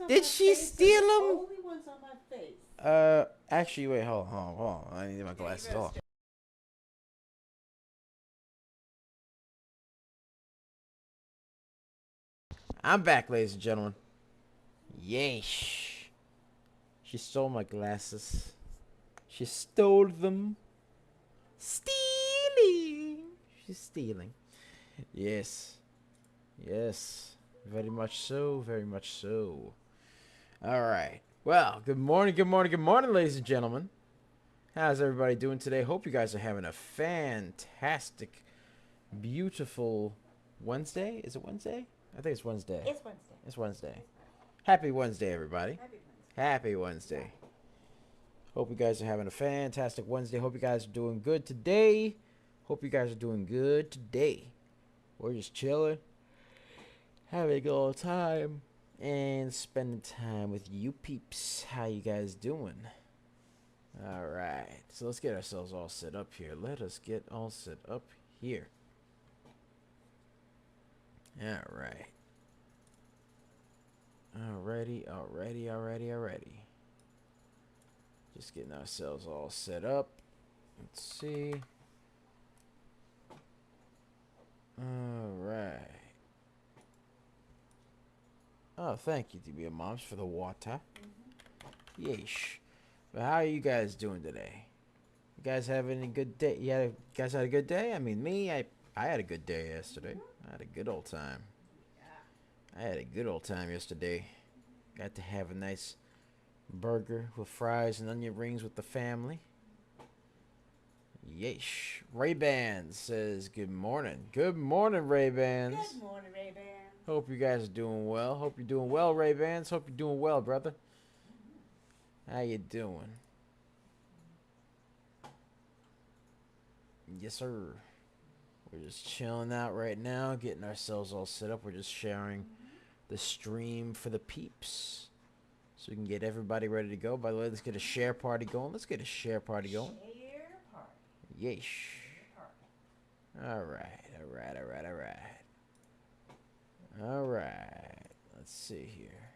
Did she steal them? Only ones on my face. Actually, wait, hold on. I need my glasses. Hold on. I'm back, ladies and gentlemen. Yeesh. She stole my glasses. She stole them. Stealing. She's stealing. Yes. Yes. Very much so. Very much so. All right. Well, good morning, ladies and gentlemen. How's everybody doing today? Hope you guys are having a fantastic, beautiful Wednesday. Is it Wednesday? I think it's Wednesday. It's Wednesday. It's Wednesday. Happy Wednesday, everybody. Happy Wednesday. Happy Wednesday. Hope you guys are having a fantastic Wednesday. Hope you guys are doing good today. Hope you guys are doing good today. We're just chilling, having a good old time, and spending time with you peeps. How you guys doing? All right. So let's get ourselves all set up here. Let us get all set up here. All right. Alrighty. Just getting ourselves all set up. Let's see. Alright. Oh, thank you, DB Moms, for the water. Yeesh. But how are you guys doing today? You guys having a good day? You guys had a good day? I mean, I had a good day yesterday. I had a good old time. I had a good old time yesterday. Got to have a nice burger with fries and onion rings with the family. Yeesh. Ray-Ban says good morning. Good morning, Ray-Bans. Good morning, Ray-Ban. Hope you guys are doing well. Hope you're doing well, Ray-Bans. Hope you're doing well, brother. How you doing? Yes, sir. We're just chilling out right now, getting ourselves all set up. We're just sharing the stream for the peeps, so we can get everybody ready to go. By the way, let's get a share party going. Let's get a share party going. Share party. Yeesh. Alright. Let's see here.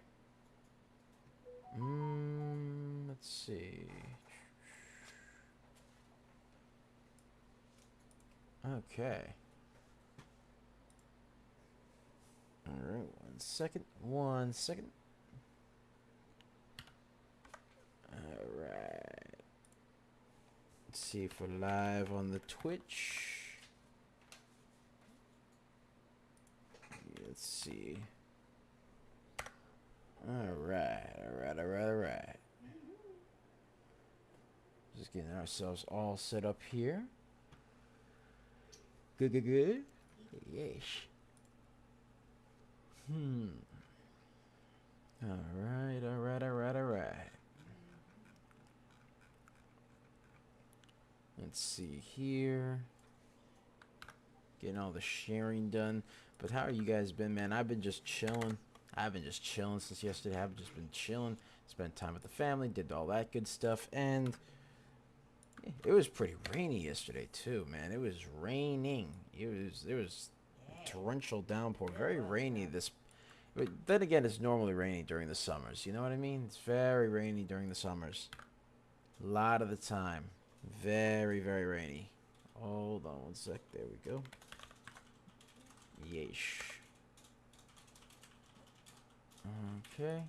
Let's see. Okay. Alright, one second. Alright. Let's see if we're live on the Twitch. Let's see. Alright. Just getting ourselves all set up here. Good. Yeesh. Alright. Let's see here. Getting all the sharing done. But how are you guys been, man? I've been just chilling. Since yesterday. I've just been chilling. Spent time with the family. Did all that good stuff. And it was pretty rainy yesterday too, man. It was raining. There was torrential downpour. Very rainy this. But then again, it's normally rainy during the summers. You know what I mean? It's very rainy during the summers. A lot of the time. Very rainy. Hold on one sec. There we go. Yeesh. Okay.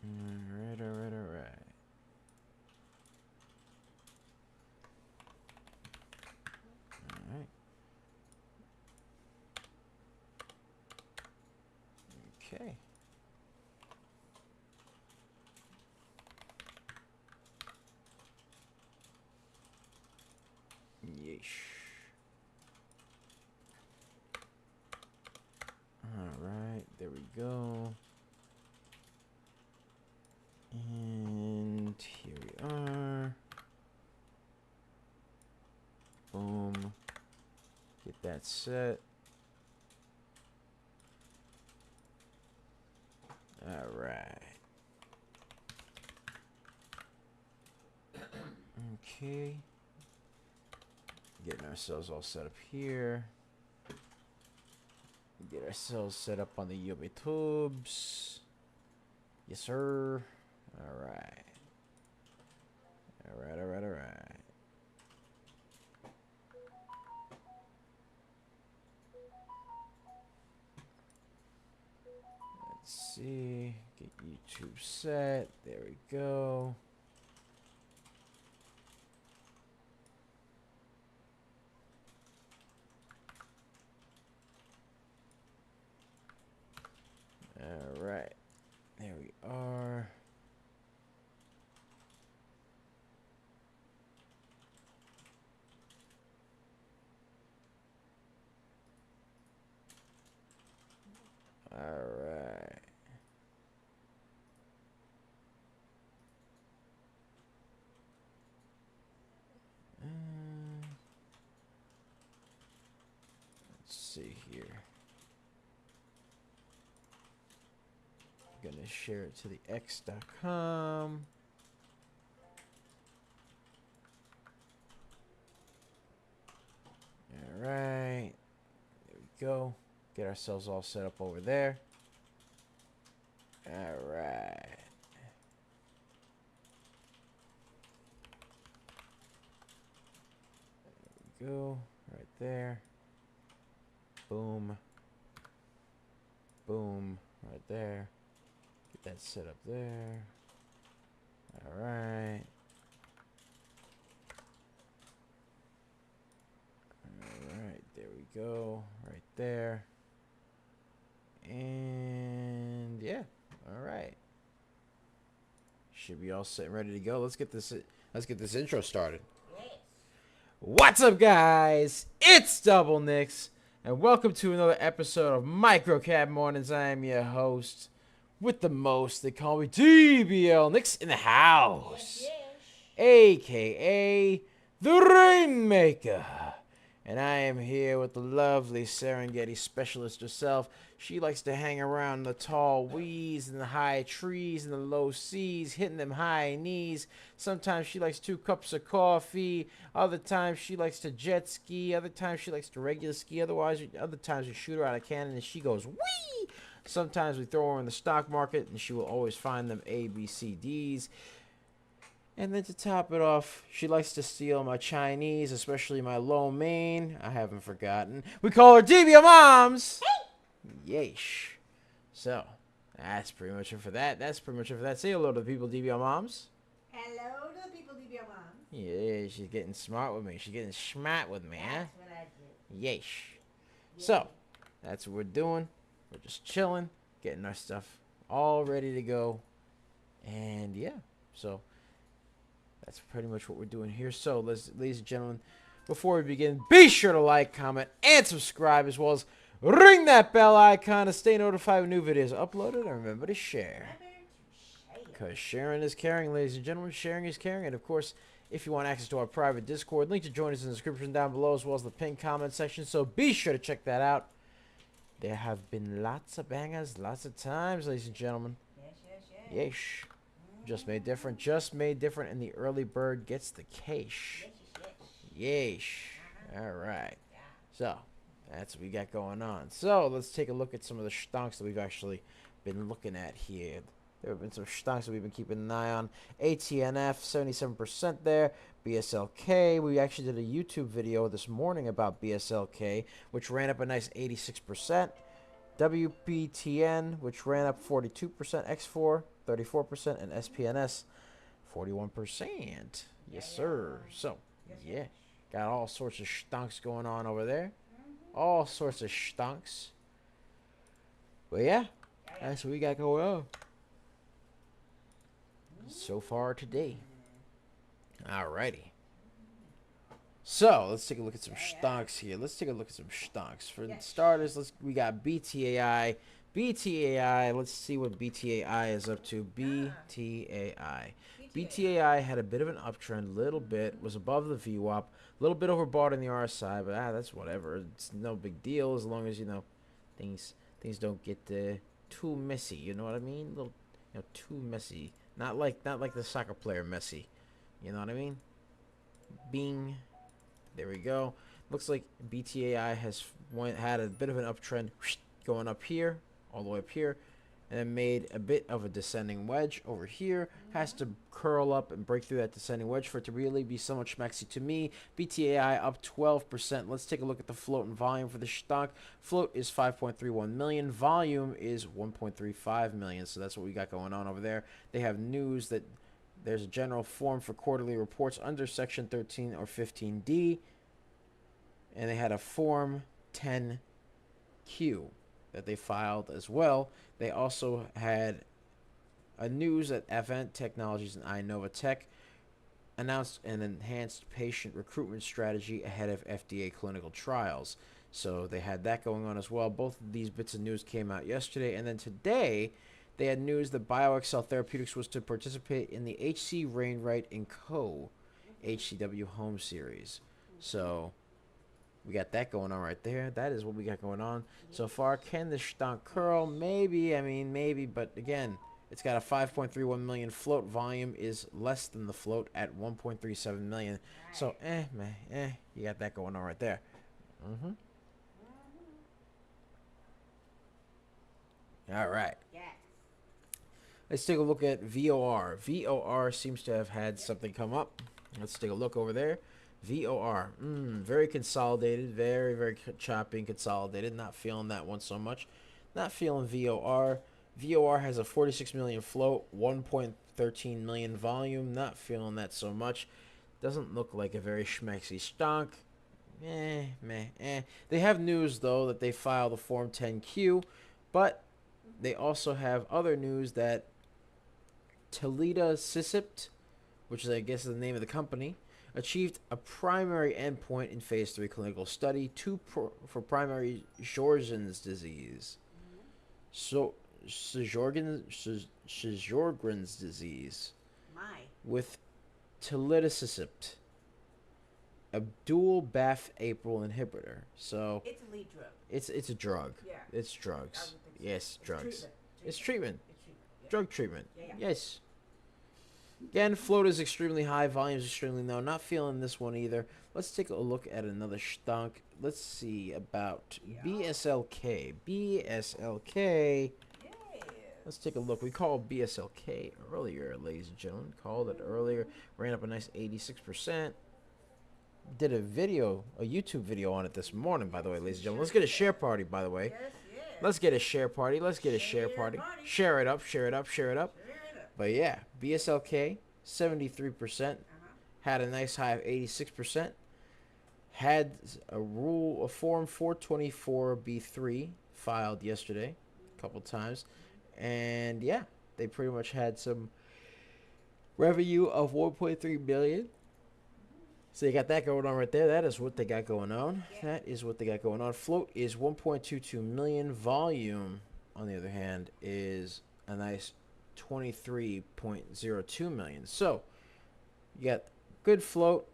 Alright. Alright. Okay. Yeesh. Alright, there we go. And here we are. Boom. Get that set. Alright. Okay. Getting ourselves all set up here. Get ourselves set up on the UV tubes. Yes, sir. All right. All right. Let's see. Get YouTube set. There we go. All right. There we are. All right. Let's see here. I'm gonna share it to the x.com. All right. There we go. Get ourselves all set up over there. All right. There we go. Right there. Boom. Boom. Right there. Get that set up there. All right. All right. There we go. Right there. And yeah. All right. Should be all set and ready to go. Let's get this intro started. Yes. What's up, guys? It's Double Nicks, and welcome to another episode of Microcap Mornings. I am your host with the most. They call me DBL Nicks in the house, Yes. aka the Rainmaker. And I am here with the lovely Serengeti specialist herself. She likes to hang around the tall weeds and the high trees and the low seas, hitting them high knees. Sometimes she likes 2 cups of coffee. Other times she likes to jet ski. Other times she likes to regular ski. Other times we shoot her out of cannon and she goes whee. Sometimes we throw her in the stock market and she will always find them ABCDs. And then to top it off, she likes to steal my Chinese, especially my lo mein. I haven't forgotten. We call her DBL Moms. Yeesh. So, that's pretty much it for that. Say hello to the people, DBL Moms. Hello to the people, DBL Mom. Yeah, she's getting smart with me. She's getting smart with me, huh? That's what I do. Yeesh. So, that's what we're doing. We're just chilling, getting our stuff all ready to go. And yeah, so that's pretty much what we're doing here. So, ladies and gentlemen, before we begin, be sure to like, comment, and subscribe, as well as ring that bell icon to stay notified when new videos are uploaded. And remember to share. Because sharing is caring, ladies and gentlemen. Sharing is caring. And, of course, if you want access to our private Discord, link to join us in the description down below, as well as the pinned comment section. So be sure to check that out. There have been lots of bangers, lots of times, ladies and gentlemen. Yes. Yeesh. Just made different, and the early bird gets the cash. Yeesh. All right. So, that's what we got going on. So, let's take a look at some of the stonks that we've actually been looking at here. There have been some stonks that we've been keeping an eye on. ATNF, 77% there. BSLK, we actually did a YouTube video this morning about BSLK, which ran up a nice 86%. WBTN, which ran up 42%. X4, 34%. And SPNS, 41%. Yes, sir. So, yeah. Got all sorts of stonks going on over there. All sorts of stonks. But yeah, that's what we got going on so far today. Alrighty. So let's take a look at some stonks here. For starters, we got BTAI. Let's see what BTAI is up to. BTAI had a bit of an uptrend, little bit, was above the VWAP, a little bit overbought in the RSI, but that's whatever. It's no big deal as long as things don't get too messy. You know what I mean? Little, too messy. Not like the soccer player Messi. You know what I mean? Bing. There we go. Looks like BTAI has had a bit of an uptrend. going up here, all the way up here, and then made a bit of a descending wedge over here. Has to curl up and break through that descending wedge for it to really be somewhat schmexy to me. BTAI up 12%. Let's take a look at the float and volume for the stock. Float is 5.31 million. Volume is 1.35 million. So that's what we got going on over there. They have news that there's a general form for quarterly reports under Section 13 or 15D. And they had a Form 10Q that they filed as well. They also had a news that Avent Technologies and Innova Tech announced an enhanced patient recruitment strategy ahead of FDA clinical trials. So they had that going on as well. Both of these bits of news came out yesterday. And then today, they had news that BioXcel Therapeutics was to participate in the H.C. Wainwright & Co. HCW Home Series. So we got that going on right there. That is what we got going on so far. Can the stock curl? Maybe. I mean, maybe. But again, it's got a 5.31 million float. Volume is less than the float at 1.37 million. So, you got that going on right there. All right. Yes. Let's take a look at VOR. VOR seems to have had something come up. Let's take a look over there. VOR, very consolidated, very choppy and consolidated. Not feeling that one so much. Not feeling VOR. VOR has a 46 million float, 1.13 million volume. Not feeling that so much. Doesn't look like a very schmexy stock. They have news though that they filed a Form 10Q, but they also have other news that Telita-Sysipt, which is I guess the name of the company, achieved a primary endpoint in phase 3 clinical study for primary Sjögren's disease. So Sjögren's disease. With Telita-Sysipt, a dual BAFF/APRIL inhibitor. So it's a lead drug. It's a drug. Yeah. It's drugs. Yes, drugs. It's treatment. Treatment. It's treatment. Yeah. Drug treatment. Yeah. Yes. Again, float is extremely high, volume is extremely low. Not feeling this one either. Let's take a look at another stock. Let's see about BSLK. BSLK. Let's take a look. We called BSLK earlier, ladies and gentlemen. Called it earlier. Ran up a nice 86%. Did a YouTube video on it this morning, by the way, ladies and gentlemen. Let's get a share party, by the way. Let's get a share party. Let's get a share party. Share it up, share it up, share it up. But yeah, BSLK, 73%. Had a nice high of 86%. Had a Form 424B3 filed yesterday a couple times. And yeah, they pretty much had some revenue of 1.3 billion. So you got that going on right there. That is what they got going on. That is what they got going on. Float is 1.22 million. Volume, on the other hand, is a nice 23.02 million. So you got good float,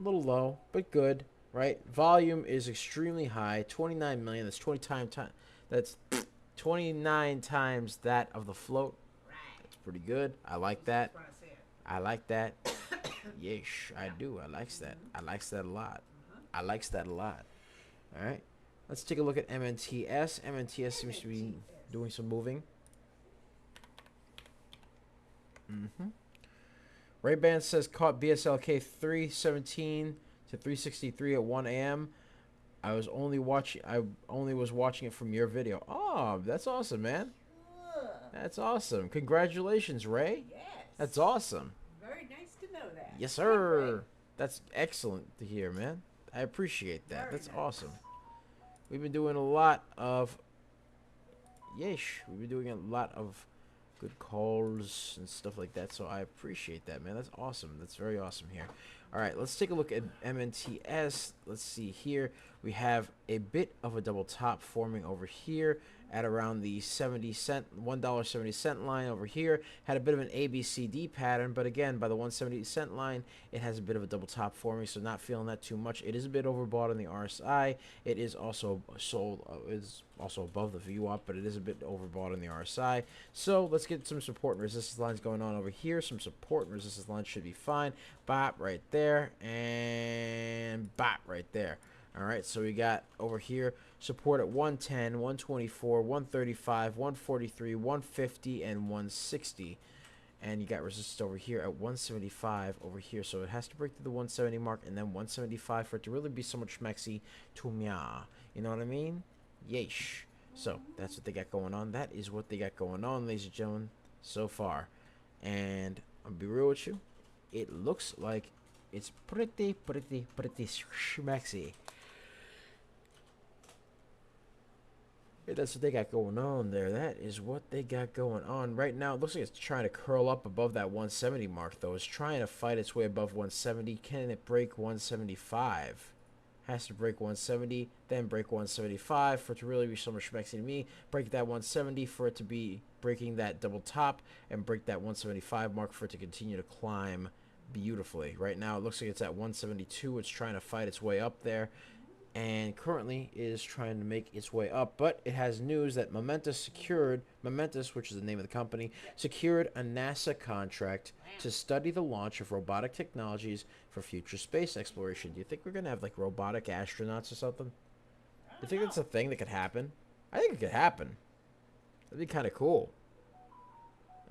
a little low, but good, right? Volume is extremely high, 29 million. That's 29 times that of the float. That's pretty good. I like that. I like that. Yes, I do. I likes that. I likes that a lot. I likes that a lot. All right. Let's take a look at MNTS. MNTS seems to be doing some moving. Ray-Ban says caught BSLK 317 to 363 at 1 a.m. I only was watching it from your video. Oh, that's awesome, man. That's awesome. Congratulations, Ray. Yes. That's awesome. Very nice to know that. Yes, sir. That's excellent to hear, man. I appreciate that. That's awesome. We've been doing a lot of we've been doing a lot of good calls and stuff like that, so I appreciate that, man. That's awesome. That's very awesome here. All right, let's take a look at MNTS. Let's see here. We have a bit of a double top forming over here at around the $1.70 line over here. Had a bit of an ABCD pattern, but again, by the 170 line, it has a bit of a double top forming, so not feeling that too much. It is a bit overbought on the RSI. It is also above the VWAP, but it is a bit overbought on the RSI. So let's get some support and resistance lines going on over here. Some support and resistance lines should be fine. Bop right there, and bop right there. All right, so we got over here support at 110, 124, 135, 143, 150, and 160. And you got resistance over here at 175 over here. So it has to break through the 170 mark and then 175 for it to really be somewhat schmexy to mya. You know what I mean? Yeesh. So that's what they got going on. That is what they got going on, ladies and gentlemen, so far. And I'll be real with you. It looks like it's pretty schmexy. That's what they got going on there. That is what they got going on. Right now, it looks like it's trying to curl up above that 170 mark, though. It's trying to fight its way above 170. Can it break 175? Has to break 170, then break 175 for it to really be so much schmexy to me. Break that 170 for it to be breaking that double top, and break that 175 mark for it to continue to climb beautifully. Right now, it looks like it's at 172. It's trying to fight its way up there, and currently is trying to make its way up. But it has news that Momentus, which is the name of the company, secured a NASA contract to study the launch of robotic technologies for future space exploration. Do you think we're going to have like robotic astronauts or something? Do you think that's a thing that could happen? I think it could happen. That'd be kind of cool.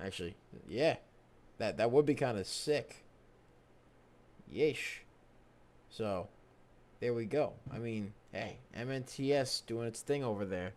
Actually, yeah. That would be kind of sick. Yeesh. So there we go. I mean, hey, MNTS doing its thing over there.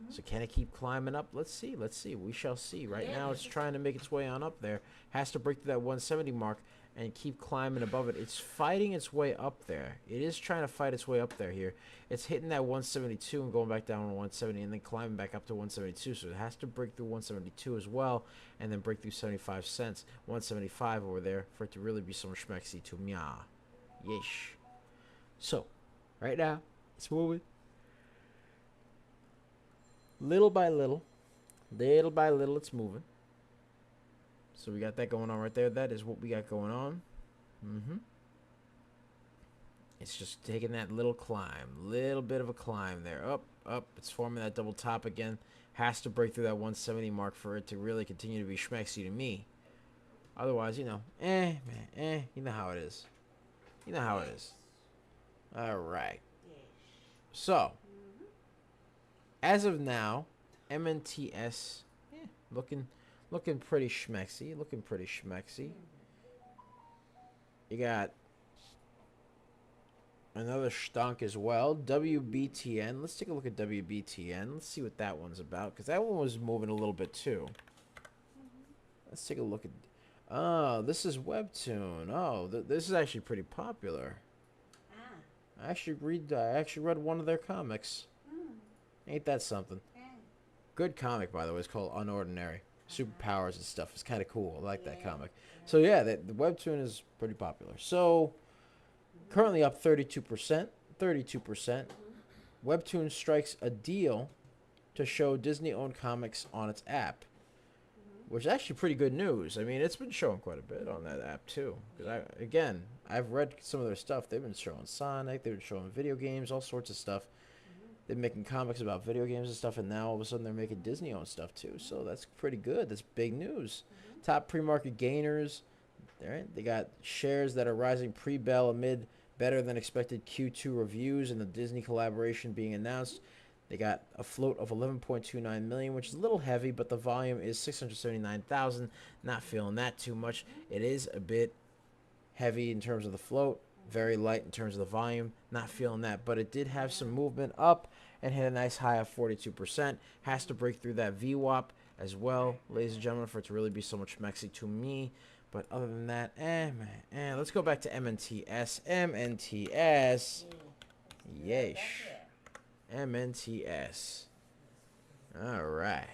So can it keep climbing up? Let's see. Let's see. We shall see. Right now, it's trying to make its way on up there. Has to break through that 170 mark and keep climbing above it. It's fighting its way up there. It is trying to fight its way up there here. It's hitting that 172 and going back down to 170 and then climbing back up to 172. So it has to break through 172 as well and then break through 75 cents, 175 over there for it to really be some schmexy to mya. Yeesh. So, right now, it's moving. Little by little, it's moving. So we got that going on right there. That is what we got going on. It's just taking that little climb, little bit of a climb there. Up. It's forming that double top again. Has to break through that 170 mark for it to really continue to be schmexy to me. Otherwise, you know, you know how it is. You know how it is. All right. So, as of now, MNTS looking pretty schmexy. Looking pretty schmexy. You got another stunk as well. WBTN. Let's take a look at WBTN. Let's see what that one's about, because that one was moving a little bit too. Let's take a look at. Oh, this is Webtoon. Oh, this is actually pretty popular. I actually read one of their comics. Ain't that something? Good comic, by the way. It's called Unordinary. Superpowers and stuff. It's kind of cool. I like that comic. So yeah, the Webtoon is pretty popular. So currently up 32%. 32%. Webtoon strikes a deal to show Disney-owned comics on its app, which is actually pretty good news. I mean, it's been showing quite a bit on that app too. Because I've read some of their stuff. They've been showing Sonic. They've been showing video games, all sorts of stuff. They're making comics about video games and stuff, and now all of a sudden they're making Disney-owned stuff too. So that's pretty good. That's big news. Top pre-market gainers. They got shares that are rising pre-bell amid better than expected Q2 reviews and the Disney collaboration being announced. They got a float of 11.29 million, which is a little heavy, but the volume is 679,000. Not feeling that too much. It is a bit heavy in terms of the float, very light in terms of the volume. Not feeling that, but it did have some movement up and hit a nice high of 42%. Has to break through that VWAP as well, ladies and gentlemen, for it to really be so much schmexy to me. But other than that, let's go back to MNTS. MNTS. Yeesh. MNTS. All right.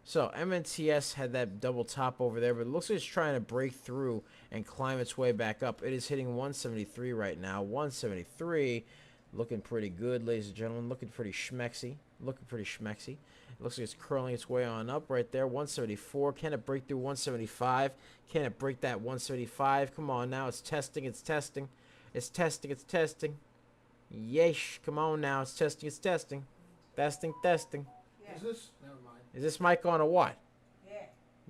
So MNTS had that double top over there, but it looks like it's trying to break through and climb its way back up. It is hitting 173 right now. 173. Looking pretty good, ladies and gentlemen. Looking pretty schmexy. Looking pretty schmexy. It looks like it's curling its way on up right there. 174. Can it break through 175? Can it break that 175? Come on now. It's testing. It's testing. It's testing. It's testing. Yeesh. Come on now. It's testing. It's testing. Testing. Testing. Yeah. Is this? Never mind. Is this mic on or what? Yeah.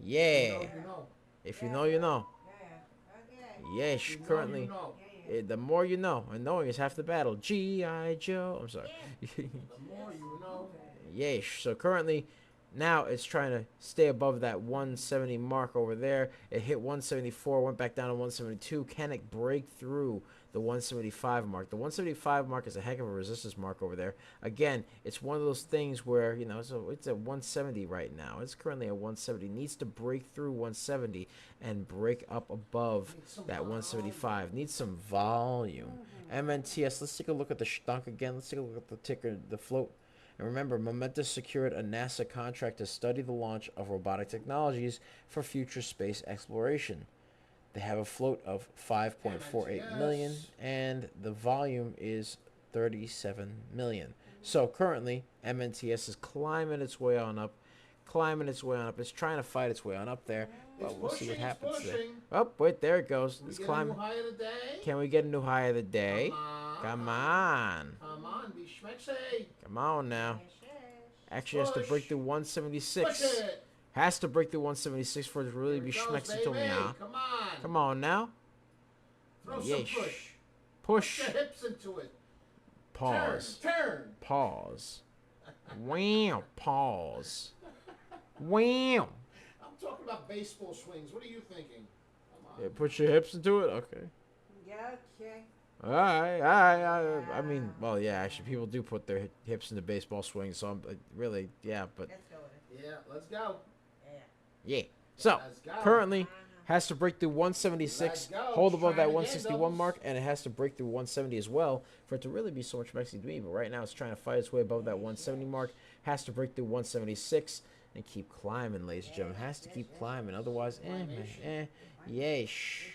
Yeah. You know. If you know, you know. Yeah. Okay. Yeesh. Currently. You know. Yeah. The more you know, and knowing is half the battle. G.I. Joe. I'm sorry. The more you know. Yeesh. So currently, now it's trying to stay above that 170 mark over there. It hit 174, went back down to 172. Can it break through the 175 mark? The 175 mark is a heck of a resistance mark over there. Again, it's one of those things where, you know, it's at 170 right now. It's currently at 170. Needs to break through 170 and break up above that 175. Needs some volume. MNTS, let's take a look at the stunk again. Let's take a look at the ticker, the float. And remember, Momentus secured a NASA contract to study the launch of robotic technologies for future space exploration. They have a float of 5.48 million, and the volume is 37 million. So currently, MNTS is climbing its way on up, It's trying to fight its way on up there, but we'll see what happens there. Oh, wait, there it goes. It's climbing. Can we get a new high of the day? Come on. Come on, be schmexy. Come on now. Actually has to break through 176. Push it. Has to break through 176 for it to really be schmexy to me, huh? Come on. Come on now. Throw some push. Push. Put your hips into it. Pause. Turn. Pause. Wham. Pause. Wham. I'm talking about baseball swings. What are you thinking? Come on. Yeah, put your hips into it? Okay. Yeah, okay. All right. I mean, well, yeah, actually, people do put their hips into baseball swings, so I'm really, yeah, but. Let's go with it. Yeah, let's go. Yeah. So, Let's go. currently, has to break through 176, hold above that 161 again, mark, and it has to break through 170 as well for it to really be so much mexy to me. But right now, it's trying to fight its way above that 170 mark, has to break through 176 and keep climbing, ladies and gentlemen. Has to keep climbing, otherwise, yeesh.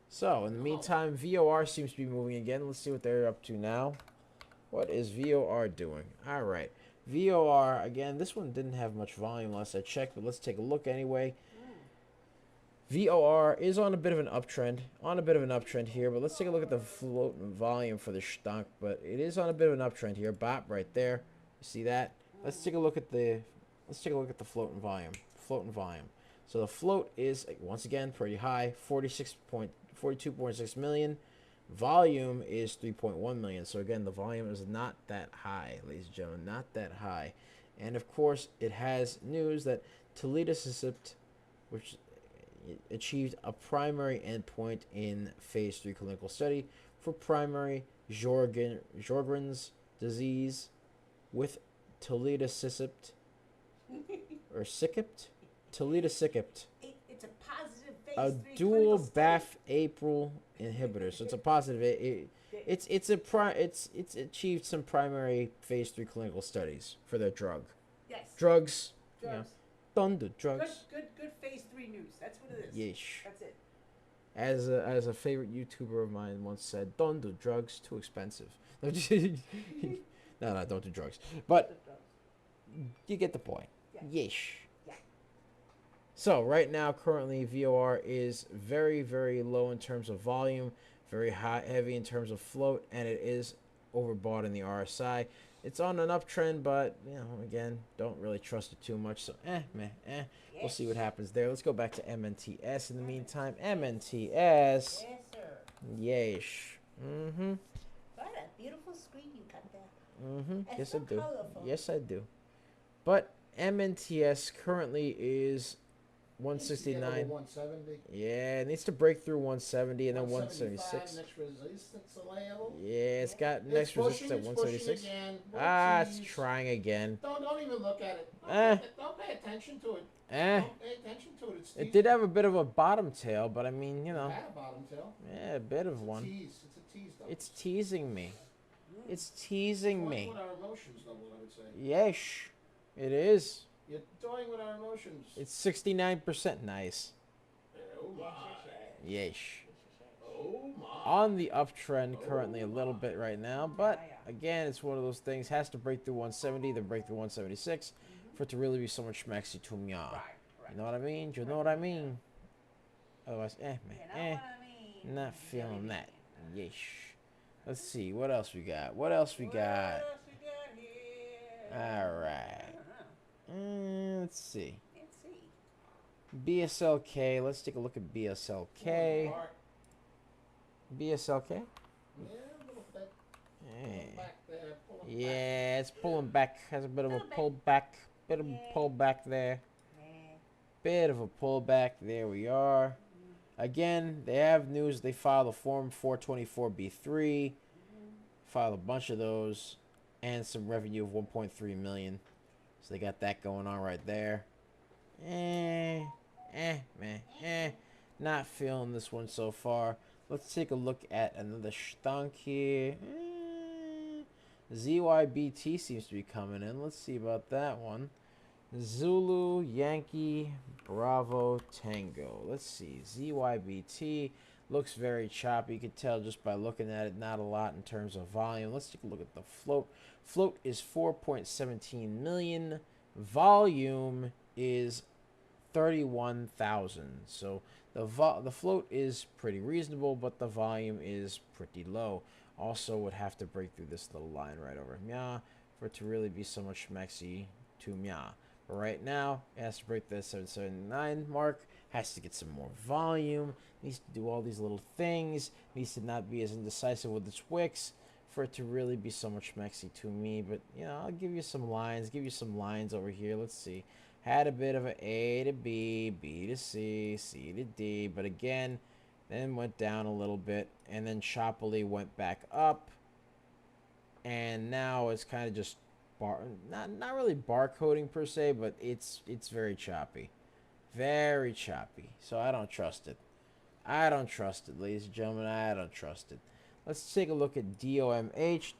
So, in the meantime, VOR seems to be moving again. Let's see what they're up to now. What is VOR doing? All right. VOR, again, this one didn't have much volume last I checked, but let's take a look anyway. VOR is on a bit of an uptrend. Here, but let's take a look at the float and volume for the stunk, but it is on a bit of an uptrend here. Bop right there. You see that? Let's take a look at the float and volume. So the float is once again pretty high, 42.6 million. Volume is 3.1 million. So again, the volume is not that high, ladies and gentlemen, not that high. And of course, it has news that Toledo-Sicipt, which achieved a primary endpoint in phase 3 clinical study for primary Sjogren's disease with Toledo-Sicipt or Sicipt? Toledo-Sicipt. It's a positive phase A 3 dual clinical BAFF/APRIL inhibitor. So it's a positive. It's achieved some primary phase 3 clinical studies for their drug. Yes. Drugs. Drugs. Thunder drugs. Good phase 3 news. That's what it is. Yeesh. That's it. As a favorite YouTuber of mine once said, "Don't do drugs, too expensive." No, don't do drugs. But you get the point. Yeah. Yeesh. Yeah. So right now, currently, VOR is very, very low in terms of volume, very heavy in terms of float, and it is overbought in the RSI. It's on an uptrend, but, you know, again, don't really trust it too much. So, We'll see what happens there. Let's go back to MNTS in the meantime. MNTS. Yes, sir. Yeesh. Mm-hmm. What a beautiful screen you got there. Mm-hmm. That's Yes, so I do. colorful. Yes, I do. But MNTS currently is 169. 170. Yeah, it needs to break through 170 and then 176. Next resistance level. Yeah, it's got next resistance at 176. It's trying again. Don't even look at it. Don't pay attention to it. Don't pay attention to it. It did have a bit of a bottom tail, but I mean, you know. It had a bottom tail. Yeah, a bit of one. It's a tease, though. It's teasing me. It's teasing me. With our emotions, though, I would say. Yes, it is. You're toying with our emotions. It's 69%. Nice. Oh my. Yes. Oh my. On the uptrend currently a little bit right now, but again, it's one of those things. Has to break through 170, then break through 176 for it to really be so much schmexy to me. You know what I mean? You know what I mean? Otherwise, not feeling that. Yeesh. Let's see what else we got. All right. Let's see. BSLK. Let's take a look at BSLK. BSLK? Yeah, a little bit. Hey. Pull back there. Pull it back. Yeah, it's pulling back. Has a bit of a Little bit. pullback. Bit of a Yeah. pullback there. Yeah. Bit of a pullback. There we are. Again, they have news. They filed a Form 424B3. Filed a bunch of those. And some revenue of 1.3 million. So they got that going on right there. Not feeling this one so far. Let's take a look at another stunk here. ZYBT seems to be coming in. Let's see about that one. Zulu, Yankee, Bravo, Tango. Let's see. ZYBT looks very choppy. You can tell just by looking at it, not a lot in terms of volume. Let's take a look at the float. Float is 4.17 million. Volume is 31,000. So the float is pretty reasonable, but the volume is pretty low. Also would have to break through this little line right over Mya for it to really be so much maxi to Mya. But right now, it has to break the 779 mark, has to get some more volume, needs to do all these little things, needs to not be as indecisive with its wicks for it to really be so much maxi to me. But, you know, I'll give you some lines over here. Let's see. Had a bit of A to B, B to C, C to D, but again, then went down a little bit, and then choppily went back up, and now it's kind of just not really barcoding per se, but it's very choppy, so I don't trust it. Ladies and gentlemen, I don't trust it. Let's take a look at DOMH.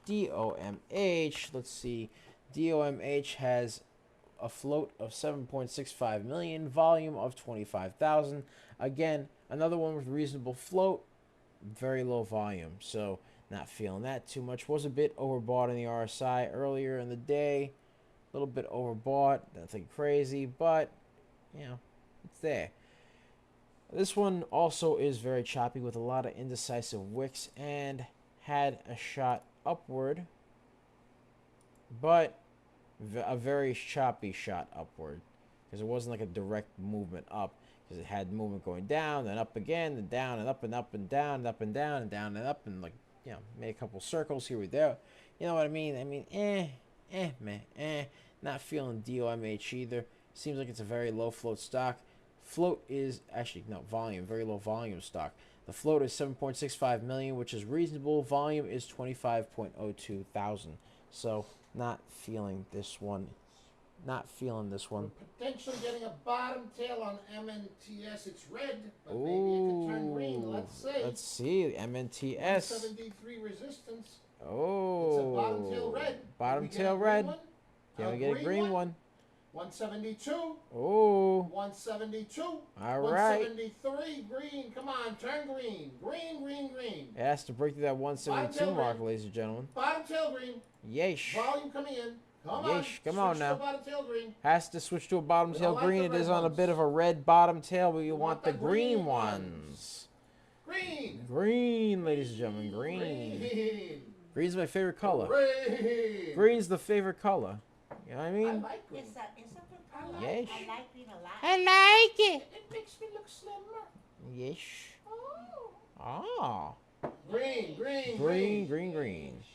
Let's see. DOMH has a float of 7.65 million, volume of 25,000. Again, another one with reasonable float, very low volume. So not feeling that too much. Was a bit overbought in the RSI earlier in the day. A little bit overbought, nothing crazy, but you know, it's there. This one also is very choppy with a lot of indecisive wicks and had a shot upward, but a very choppy shot upward because it wasn't like a direct movement up, because it had movement going down and up again and down and up and up and down and up and down and down and up and, like, you know, made a couple circles here or there. You know what I mean? Not feeling DOMH either. Seems like it's a very low float stock. Float is actually no volume, very low volume stock. The float is 7.65 million, which is reasonable. Volume is 25.02 thousand. So not feeling this one. We're potentially getting a bottom tail on MNTS. It's red, but maybe it could turn green. Let's see. MNTS. 173 resistance. Oh. It's a bottom tail red. Bottom tail red. Can we get a green one? 172. Oh. 172. All right. 173. Green. Come on, turn green. Green. It has to break through that 172 mark, ladies and gentlemen. Bottom tail green. Yeesh. Volume coming in. Come on now. Bottom tail green. Has to switch to a bottom tail green. It is on a bit of a red bottom tail, but you want the green ones. Green, ladies and gentlemen. Green. Green's my favorite color. Green's the favorite color. You know what I mean? I like green. It's a good color. Yes. I like green a lot. I like it. It makes me look slimmer. Yes. Oh. Ah. Green.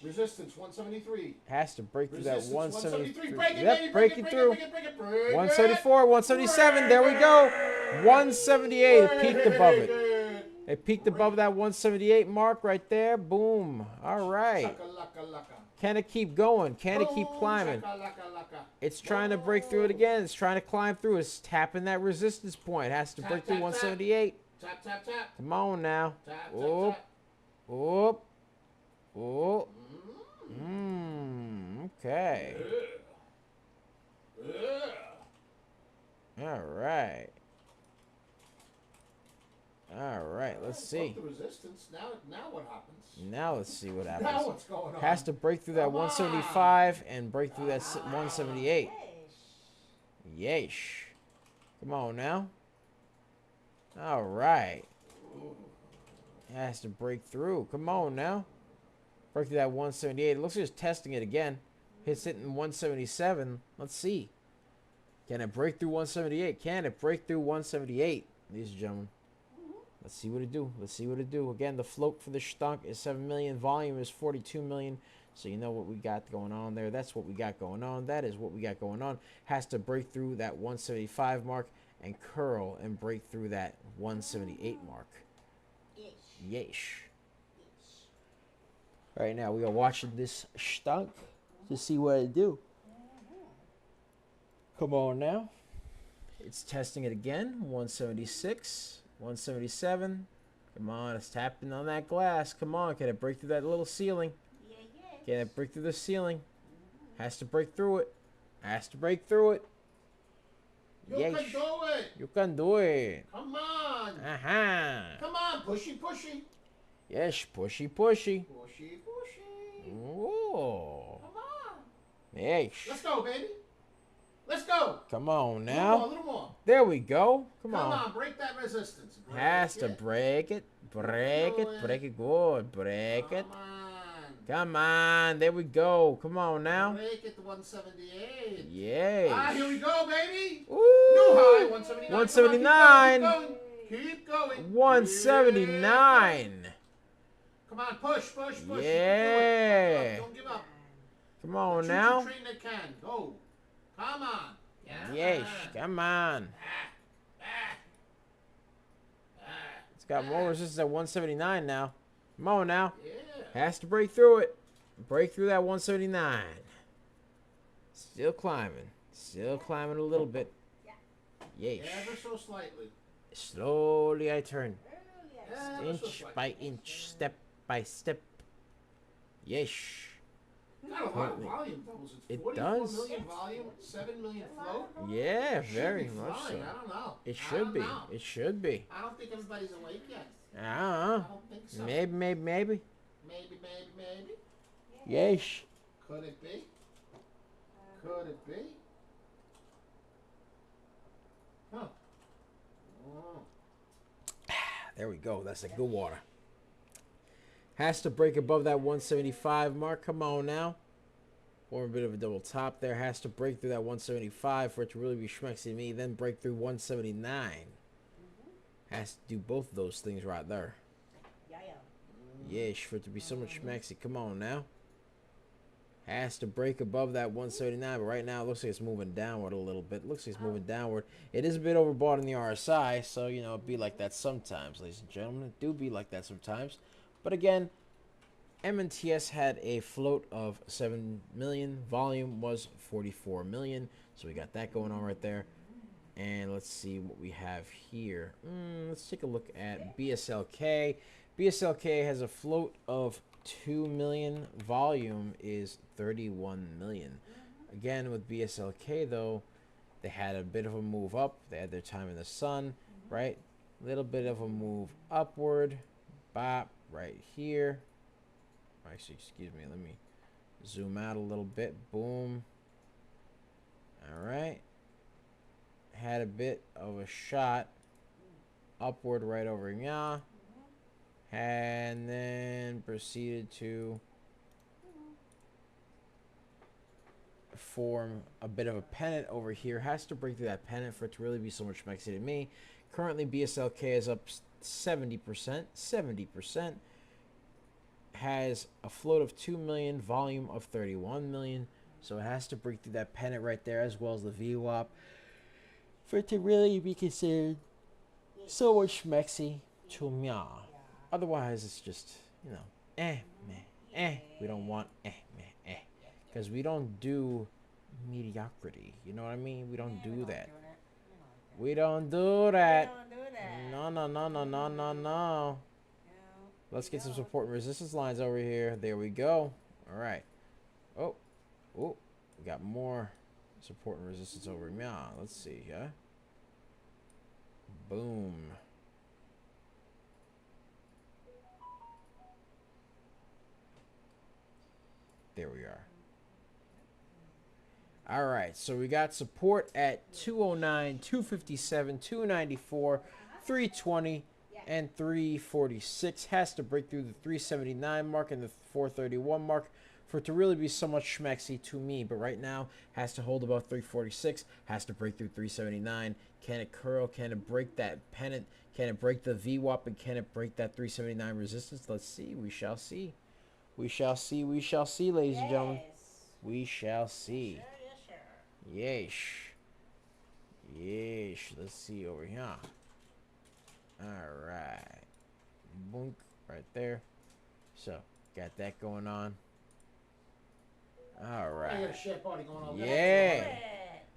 Resistance 173. Has to break through that 173. Break it, Yep, baby, break it through. Break it. 174, 177. There we go. 178. It peaked above it. It peaked above that 178 mark right there. Boom. All right. Can it keep going? Can it keep climbing? It's trying to break through it again. It's trying to climb through. It's tapping that resistance point. It has to break through 178. Tap. Come on now. Tap. Oop. Okay. All right. Let's see. The resistance. Now what happens? Now let's see what happens. Now what's going on? Has to break through that 175 and break through that 178. Yeesh. Come on now. All right. Has to break through. Come on now. Break through that 178. It looks like it's testing it again. It's hitting 177. Let's see. Can it break through 178? Can it break through 178, ladies and gentlemen? Let's see what it do. Let's see what it do. Again, the float for the stunk is 7 million. Volume is 42 million. So you know what we got going on there. That's what we got going on. That is what we got going on. Has to break through that 175 mark and curl and break through that 178 mark. Yeesh. Right now we are watching this stunk to see what it do. Come on now. It's testing it again. 176, 177. Come on, it's tapping on that glass. Come on, can it break through that little ceiling? Can it break through the ceiling? Has to break through it. Has to break through it. You can do it. You can do it. Come on. Come on, pushy, pushy. Yes, pushy. Pushy, pushy. Whoa. Come on. Yes. Let's go, baby. Let's go. Come on now. A little more. There we go. Come on. on. Break that resistance. Has to break it. Break it. Break it good. Break it. Come on. Come on. There we go. Come on now. Break it to 178. Yes. Here we go, baby. Ooh. New high, 179. 179. Keep going. 179. Come on, push. Yeah. Don't give up. Come on now. Train that can. Go. Come on. Yeah. Yes. Come on. It's got more resistance at 179 now. Come on now. Yeah. Has to break through it. Break through that 179. Still climbing. Still climbing a little bit. Yes. Ever so slightly. Slowly I turn. Inch by inch. Step by step. Yes. Got a lot of volume, doubles. It's it does. 44 million volume, 7 million float. Yeah, very much so. I don't know. It should be. It should be. I don't think everybody's awake yet. I don't think so. Maybe. Maybe. Yes. Could it be? Could it be? Huh. Oh. There we go. That's a good water. Has to break above that 175 mark. Come on now. Or a bit of a double top there. Has to break through that 175 for it to really be schmexy to me. Then break through 179. Has to do both of those things right there. Yes, for it to be so much schmexy. Come on now. Has to break above that 179, but right now it looks like it's moving downward a little bit. Looks like it's moving downward. It is a bit overbought in the RSI, so, you know, it'd be like that sometimes, ladies and gentlemen. It do be like that sometimes. But again, MNTS had a float of 7 million. Volume was 44 million. So we got that going on right there. And let's see what we have here. Let's take a look at BSLK. BSLK has a float of 2 million. Volume is 31 million. Again, with BSLK, though, they had a bit of a move up. They had their time in the sun, right? Little bit of a move upward. Bop, right here. Actually, excuse me. Let me zoom out a little bit. Boom. All right. Had a bit of a shot upward right over here. And then proceeded to form a bit of a pennant over here. Has to break through that pennant for it to really be so much schmexy to me. Currently, BSLK is up 70%. 70%. Has a float of 2 million, volume of 31 million. So it has to break through that pennant right there, as well as the VWAP, for it to really be considered so much schmexy to me. Otherwise, it's just, you know, we don't want because we don't do mediocrity. You know what I mean? We don't do that. We don't do that. No. Let's get some support and resistance lines over here. There we go. All right. Oh, we got more support and resistance over here. Let's see, yeah. Boom. There we are. All right, so we got support at 209, 257, 294, 320, and 346. Has to break through the 379 mark and the 431 mark for it to really be somewhat schmexy to me. But right now, has to hold above 346, has to break through 379. Can it curl? Can it break that pennant? Can it break the VWAP? And can it break that 379 resistance? Let's see. We shall see. We shall see. We shall see, ladies and gentlemen. We shall see. Yeesh. Yeesh. Let's see over here. All right. Boink. Right there. So, got that going on. All right. I got a share party going on. Yeah.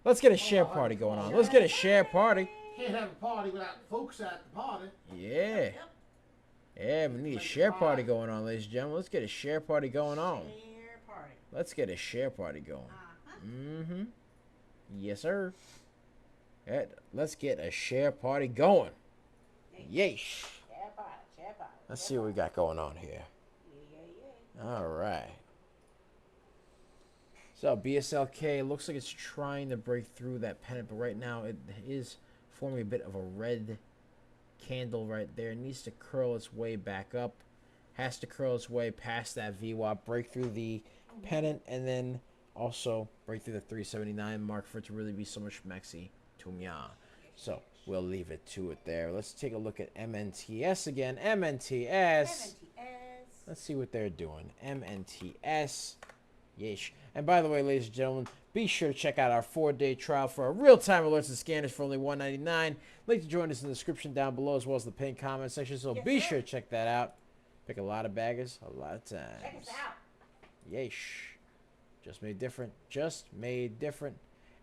Let's get a share party going on. Let's get a share party. Can't have a party without folks at the party. Yeah. Yeah, we need a share party going on, ladies and gentlemen. Let's get a share party going on. Let's get a share party going. Mm-hmm. Yes, sir. Let's get a share party going. Yeesh. Let's see what we got going on here. All right. So BSLK looks like it's trying to break through that pennant, but right now it is forming a bit of a red candle right there. It needs to curl its way back up. Has to curl its way past that VWAP, break through the pennant, and then also break through the 379 mark for it to really be so much mexy to me. So we'll leave it to it there. Let's take a look at MNTS again. MNTS. Let's see what they're doing. MNTS. Yeesh. And by the way, ladies and gentlemen, be sure to check out our 4-day trial for our real-time alerts and scanners for only $1.99. Link to join us in the description down below as well as the pinned comment section. So be sure to check that out. Pick a lot of baggers, a lot of times. Check us out. Yeesh. Just made different. Just made different.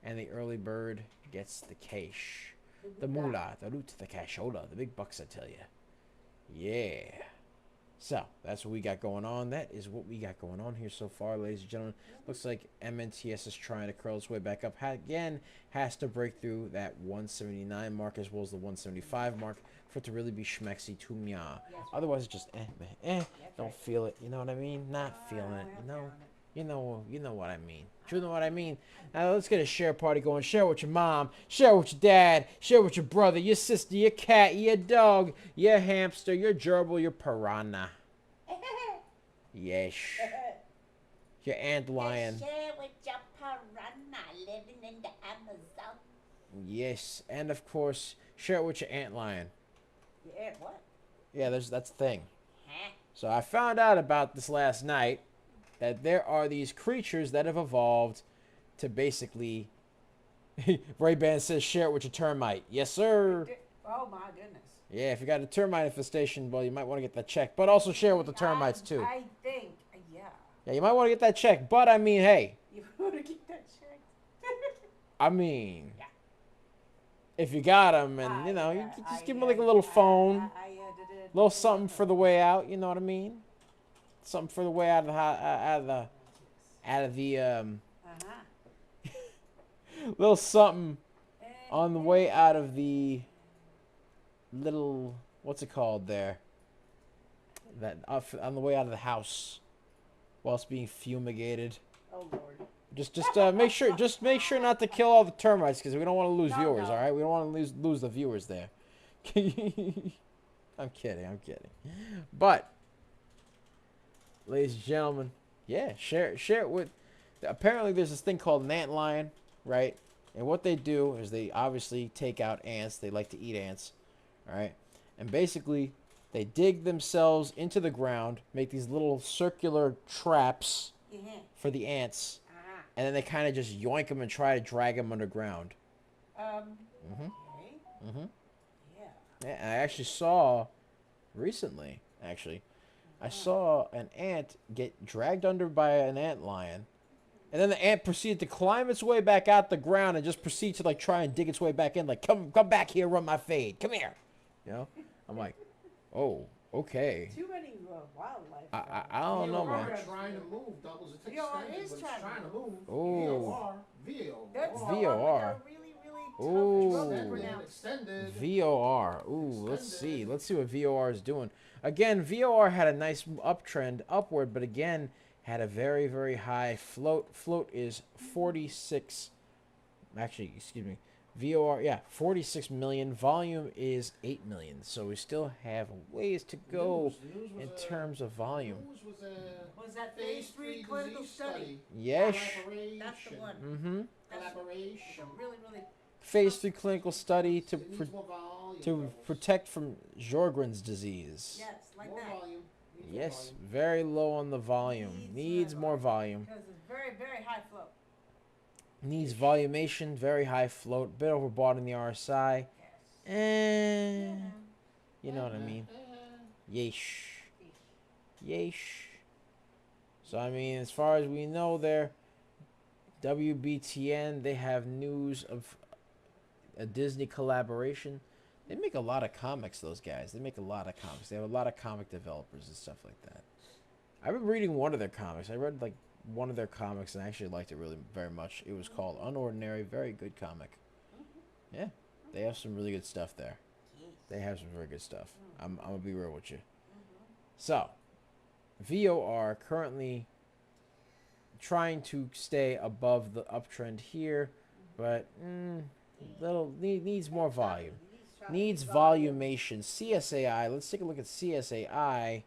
And the early bird gets the cash. The moolah, the loot, the cashola, the big bucks, I tell you. Yeah. So, that's what we got going on. That is what we got going on here so far, ladies and gentlemen. Looks like MNTS is trying to curl its way back up. Again, has to break through that 179 mark as well as the 175 mark for it to really be schmexy to me. Otherwise, it's just don't feel it. You know what I mean? Not feeling it. You know what I mean. You know what I mean? Now, let's get a share party going. Share with your mom. Share with your dad. Share with your brother, your sister, your cat, your dog, your hamster, your gerbil, your piranha. Yes. Your ant lion. Share with your piranha living in the Amazon. Yes. And, of course, share it with your ant lion. Yeah, what? Yeah, that's the thing. Huh? So I found out about this last night. That there are these creatures that have evolved to basically... Ray-Ban says share it with your termite. Yes, sir. Oh, my goodness. Yeah, if you got a termite infestation, well, you might want to get that checked. But also share it with the termites, too. I think, yeah. Yeah, you might want to get that checked. But, I mean, hey. You want to get that checked? I mean... Yeah. If you got them, and, you know, you just give them, like, a little phone. A little something for the way out, you know what I mean? Something for the way out of the little something on the way out of the little, what's it called there, that on the way out of the house whilst being fumigated. Oh Lord. Just make sure not to kill all the termites, because we don't want to lose viewers. All right, we don't want to lose the viewers there. I'm kidding, but ladies and gentlemen, yeah, share it with... Apparently, there's this thing called an ant lion, right? And what they do is they obviously take out ants. They like to eat ants, all right? And basically, they dig themselves into the ground, make these little circular traps for the ants, and then they kind of just yoink them and try to drag them underground. Okay. Yeah, I actually saw recently, I saw an ant get dragged under by an ant lion, and then the ant proceeded to climb its way back out the ground and just proceed to like try and dig its way back in, like come back here, run my fade, come here, you know. I'm like, oh, okay. Too many wildlife. I don't know, man. Trying to move doubles. It's VOR extended, is but it's trying trying to move. Oh. That's VOR. Ooh. Extended. VOR. Ooh, let's see what VOR is doing. Again, VOR had a nice uptrend upward, but again had a very, very high float. Float is 46. Actually, excuse me. VOR, yeah, 46 million. Volume is 8 million. So we still have ways to go in terms of volume. Was that phase 3 clinical study? Yes. That's the one. Mm-hmm. Collaboration. Really, really. Phase 3 clinical study to It needs more volume. to protect from Sjogren's disease. Yes, like more that. volume. Needs more Yes, volume. very low on the volume. Needs more volume. Because it's very, very high flow. Needs volumation, very high float, bit overbought in the RSI. Yes. You know what I mean. Yeesh. Yeesh. So, I mean, as far as we know there, WBTN, they have news of a Disney collaboration. They make a lot of comics, those guys. They make a lot of comics. They have a lot of comic developers and stuff like that. I've been reading one of their comics. I read, like, one of their comics, and I actually liked it really very much. It was called Unordinary. Very good comic. Yeah, they have some really good stuff there. They have some very good stuff. I'm going to be real with you. So, VOR currently trying to stay above the uptrend here, but needs more volume. Needs volumation. CSAI. Let's take a look at CSAI.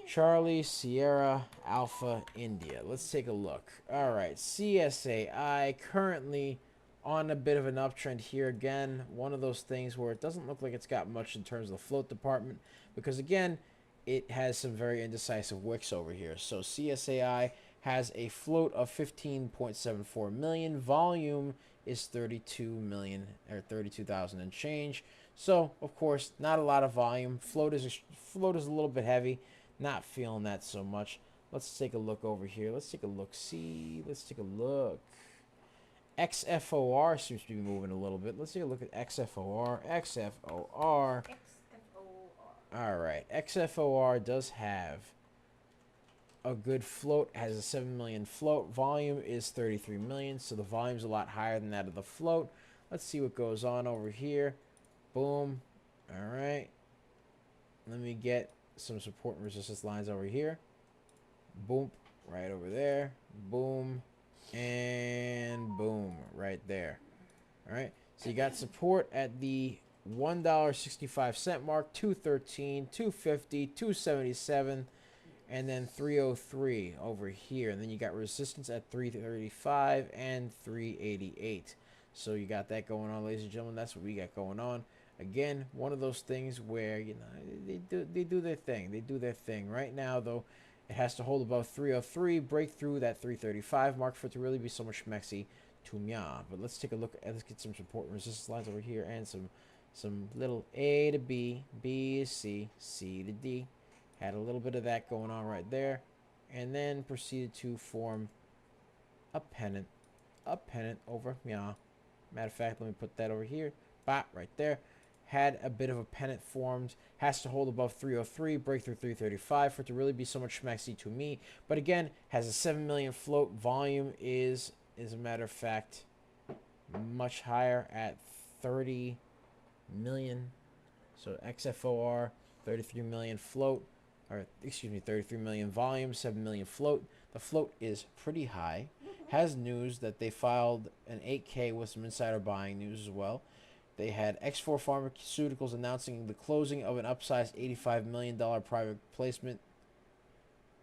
Charlie, Sierra, Alpha, India. Let's take a look. All right, CSAI currently on a bit of an uptrend here again. One of those things where it doesn't look like it's got much in terms of the float department because, again, it has some very indecisive wicks over here. So CSAI has a float of 15.74 million. Volume is 32 million or 32,000 and change. So, of course, not a lot of volume. Float is a little bit heavy. Not feeling that so much. Let's take a look over here. Let's take a look. See. Let's take a look. XFOR seems to be moving a little bit. Let's take a look at XFOR. XFOR. All right. XFOR does have a good float. Has a 7 million float. Volume is 33 million. So the volume's a lot higher than that of the float. Let's see what goes on over here. Boom. All right. Let me get some support and resistance lines over here. Boom. Right over there. Boom. And boom. Right there. All right. So you got support at the $1.65 mark, 213, 250, 277, and then 303 over here. And then you got resistance at 335 and 388. So you got that going on, ladies and gentlemen. That's what we got going on. Again, one of those things where, you know, they do their thing. They do their thing. Right now, though, it has to hold above 303, break through that 335 mark for it to really be so much schmexy to mya. But let's take a look. Let's get some support and resistance lines over here and some little A to B, B to C, C to D. Had a little bit of that going on right there. And then proceeded to form a pennant over mya. Matter of fact, let me put that over here. Bop, right there. Had a bit of a pennant formed. Has to hold above 303, break through 335 for it to really be so much schmexy to me. But again, has a 7 million float. Volume is, as a matter of fact, much higher at 30 million. So XFOR, 33 million float. Or, excuse me, 33 million volume, 7 million float. The float is pretty high. Has news that they filed an 8K with some insider buying news as well. They had X4 Pharmaceuticals announcing the closing of an upsized $85 million private placement.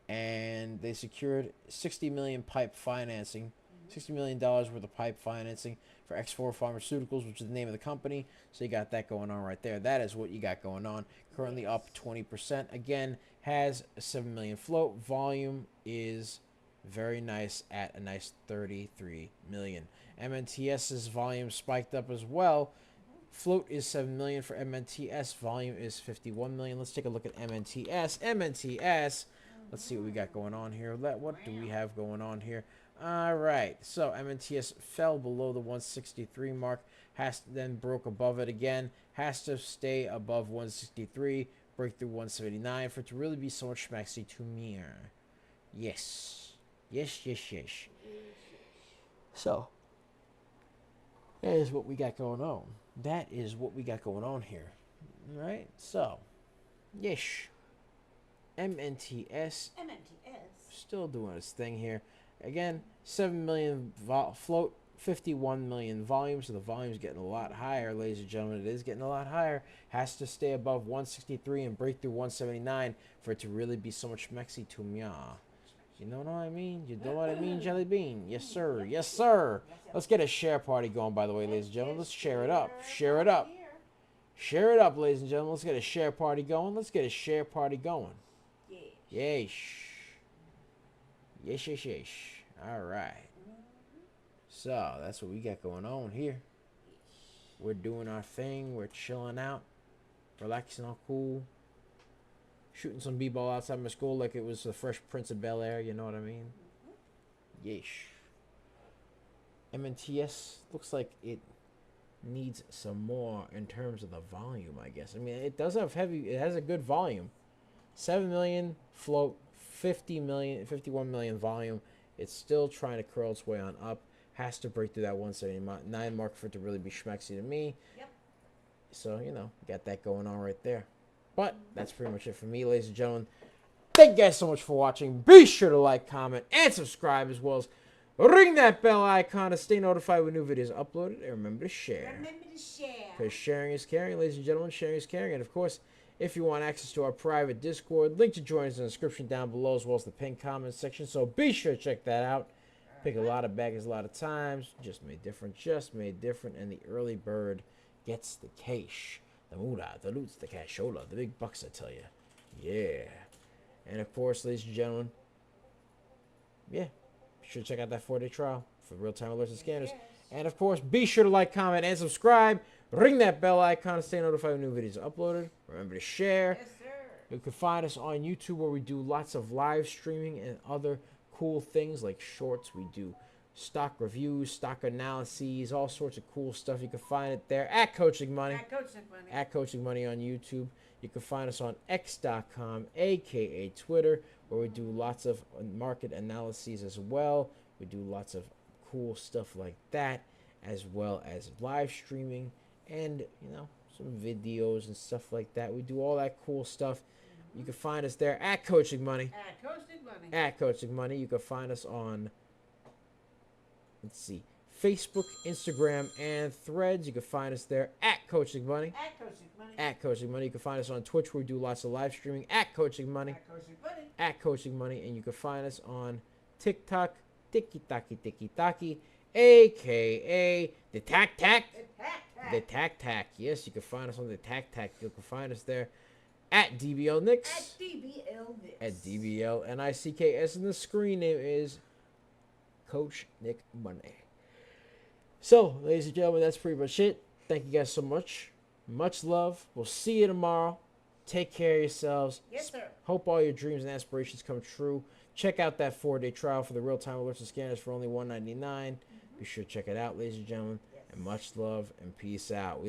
And they secured $60 million pipe financing. $60 million worth of pipe financing for X4 Pharmaceuticals, which is the name of the company. So you got that going on right there. That is what you got going on. Currently up 20%. Again, has a 7 million float. Volume is very nice at a nice 33 million. MNTS's volume spiked up as well. Float is 7 million for MNTS. Volume is 51 million. Let's take a look at MNTS. MNTS. Let's see what we got going on here. What do we have going on here? All right. So MNTS fell below the 163 mark. Then broke above it again. Has to stay above 163. Break through 179 for it to really be so much schmexy to me. Yes. Yes, yes, yes. So, that is what we got going on. That is what we got going on here. All right? So, yes. MNTS. MNTS. Still doing its thing here. Again, 7 million float. 51 million volume, so the volume's getting a lot higher, ladies and gentlemen. It is getting a lot higher. Has to stay above 163 and break through 179 for it to really be so much mexy to me. You know what I mean? You know what I mean, Jelly Bean? Yes, sir. Yes, sir. Let's get a share party going, by the way, ladies and gentlemen. Let's share it up. Share it up. Share it up, ladies and gentlemen. Let's get a share party going. Let's get a share party going. Yes. Yes, yes, yes. All right. So, that's what we got going on here. We're doing our thing. We're chilling out. Relaxing all cool. Shooting some b-ball outside my school like it was the Fresh Prince of Bel-Air. You know what I mean? Yeesh. MNTS looks like it needs some more in terms of the volume, I guess. I mean, it does have heavy. It has a good volume. 7 million float, 51 million volume. It's still trying to curl its way on up. Has to break through that 179 mark for it to really be schmexy to me. Yep. So, you know, got that going on right there. But that's pretty much it for me, ladies and gentlemen. Thank you guys so much for watching. Be sure to like, comment, and subscribe, as well as ring that bell icon to stay notified when new videos are uploaded. And remember to share. Remember to share. Because sharing is caring, ladies and gentlemen. Sharing is caring. And, of course, if you want access to our private Discord, link to join us in the description down below, as well as the pinned comment section. So be sure to check that out. Pick a lot of baggers a lot of times. Just made different. Just made different. And the early bird gets the cash. The moolah, the loot, the cashola, the big bucks, I tell you. Yeah. And, of course, ladies and gentlemen, yeah, be sure to check out that 4-day trial for real-time alerts and scanners. Yes. And, of course, be sure to like, comment, and subscribe. Ring that bell icon to stay notified when new videos are uploaded. Remember to share. Yes, sir. You can find us on YouTube, where we do lots of live streaming and other cool things like shorts. We do stock reviews, stock analyses, all sorts of cool stuff. You can find it there at Coaching Money. At Coaching Money. At Coaching Money on YouTube. You can find us on X.com, aka Twitter, where we do lots of market analyses as well. We do lots of cool stuff like that, as well as live streaming and, you know, some videos and stuff like that. We do all that cool stuff. You can find us there at Coaching Money. At Coaching Money. At Coaching Money. You can find us on, let's see, Facebook, Instagram, and Threads. You can find us there at Coaching Money. At Coaching Money. At Coaching Money. You can find us on Twitch, where we do lots of live streaming at Coaching Money. At Coaching Money. At Coaching Money. And you can find us on TikTok, Tiki Taki, aka the Tac Tac. The Tac Tac. Yes, you can find us on the Tac Tac. You can find us there at DBL Nicks. At DBL Nicks. At DBL NICKS. And the screen name is Coach Nick Money. So, ladies and gentlemen, that's pretty much it. Thank you guys so much. Much love. We'll see you tomorrow. Take care of yourselves. Yes, sir. Hope all your dreams and aspirations come true. Check out that 4-day trial for the real-time alerts and scanners for only $199. Be sure to check it out, ladies and gentlemen. Yes. And much love and peace out.